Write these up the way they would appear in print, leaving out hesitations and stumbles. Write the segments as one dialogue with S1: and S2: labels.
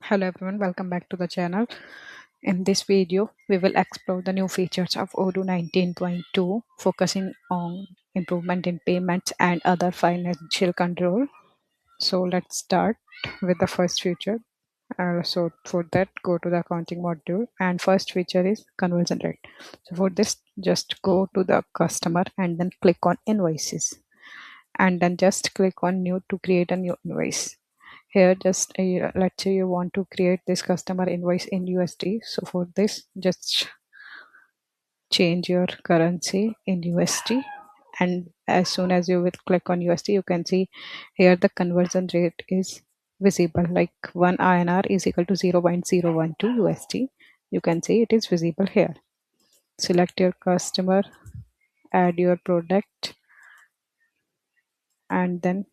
S1: Hello everyone, welcome back to the channel. In this video, we will explore the new features of Odoo 19.2, focusing on improvement in payments and other financial control. So let's start with the first feature. So for that, go to the accounting module, and first feature is conversion rate. So for this, just go to the customer and then click on invoices, and then just click on new to create a new invoice. Here just let's say you want to create this customer invoice in USD. So for this, just change your currency in USD, and as soon as you will click on USD, you can see here the conversion rate is visible, like 1 INR is equal to 0.012 USD. You can see it is visible here. Select your customer, add your product, and then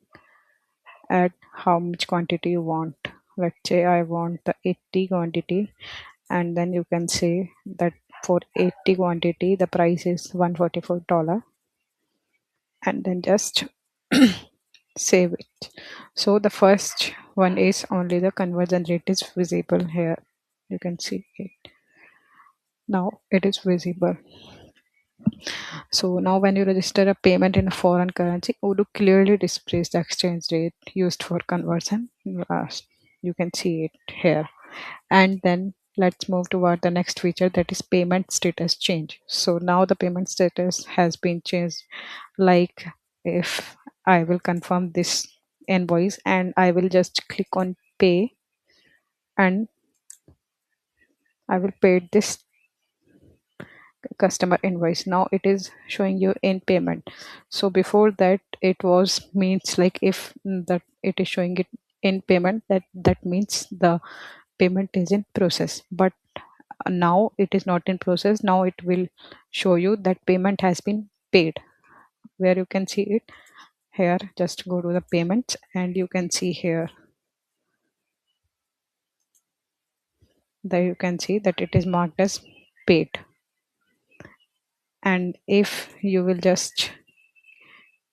S1: add how much quantity you want. Let's say I want the 80 quantity, and then you can say that for 80 quantity the price is $144, and then just save it. So the first one is only the conversion rate is visible here. You can see it now, it is visible. So now when you register a payment in a foreign currency, Odoo clearly displays the exchange rate used for conversion. You can see it here. And then let's move toward the next feature, that is payment status change. So now the payment status has been changed. Like if I will confirm this invoice and I will just click on pay, and I will pay this customer invoice. Now it is showing you in payment. So before that it was means like if that it is showing it in payment, that means the payment is in process. But now it is not in process. Now it will show you that payment has been paid. Where you can see it here, just go to the payments and you can see here, there you can see that it is marked as paid. And if you will just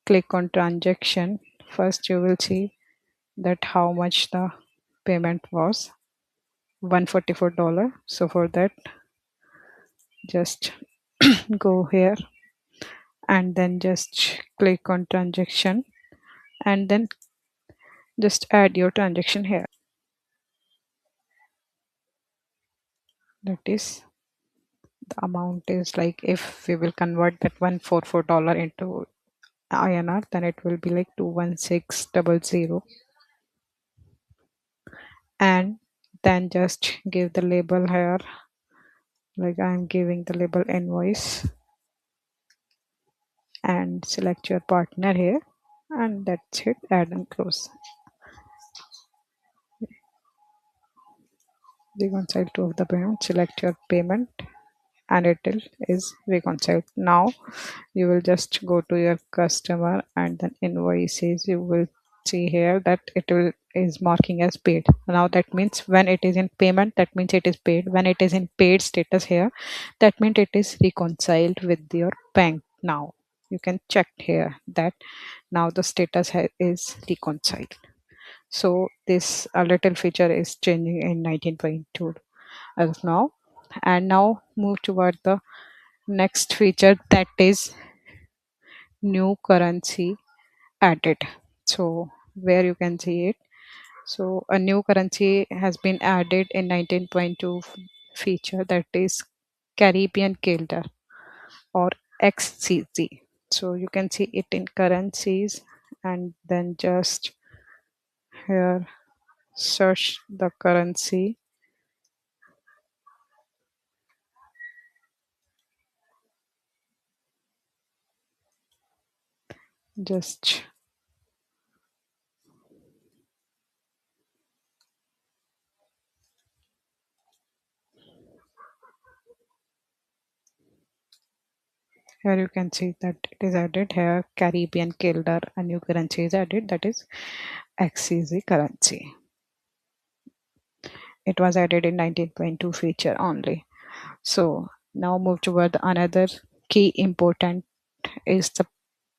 S1: click on transaction, first you will see that how much the payment was, $144. So for that, just go here and then just click on transaction, and then just add your transaction here. That is, the amount is like, if we will convert that $144 into INR, then it will be like 21600. And then just give the label here, like I'm giving the label invoice, and select your partner here, and that's it. Add and close. Reconcile two of the payment. Select your payment, and it is reconciled. Now you will just go to your customer and then invoices. You will see here that it will is marking as paid. Now that means when it is in payment, that means it is paid. When it is in paid status here, that means it is reconciled with your bank. Now you can check here that now the status is reconciled. So this little feature is changing in 19.2 as of now. And now move toward the next feature, that is new currency added. So where you can see it, so a new currency has been added in 19.2 feature, that is Caribbean Guilder or XCZ. So you can see it in currencies, and then just here search the currency. Just here you can see that it is added here, Caribbean Guilder, a new currency is added, that is XCZ currency. It was added in 19.2 feature only. So now move toward another key important is the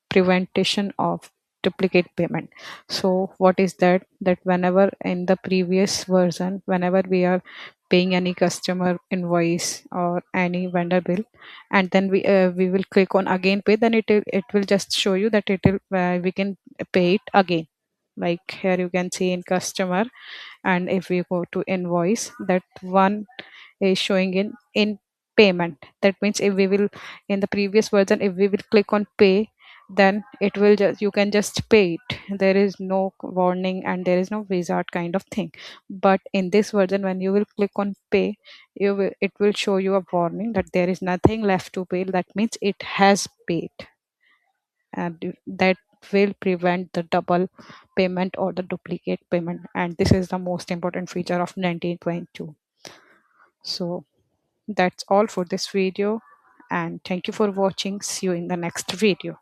S1: prevention of duplicate payment. So what is that? That whenever in the previous version, whenever we are paying any customer invoice or any vendor bill, and then we will click on again pay, then it will just show you that it will we can pay it again. Like here you can see in customer, and if we go to invoice, that one is showing in payment. That means if we will, in the previous version, if we will click on pay, then it will just, you can just pay it. There is no warning and there is no wizard kind of thing. But in this version, when you will click on pay, it will show you a warning that there is nothing left to pay. That means it has paid, and that will prevent the double payment or the duplicate payment. And this is the most important feature of 19.2. So that's all for this video, and thank you for watching. See you in the next video.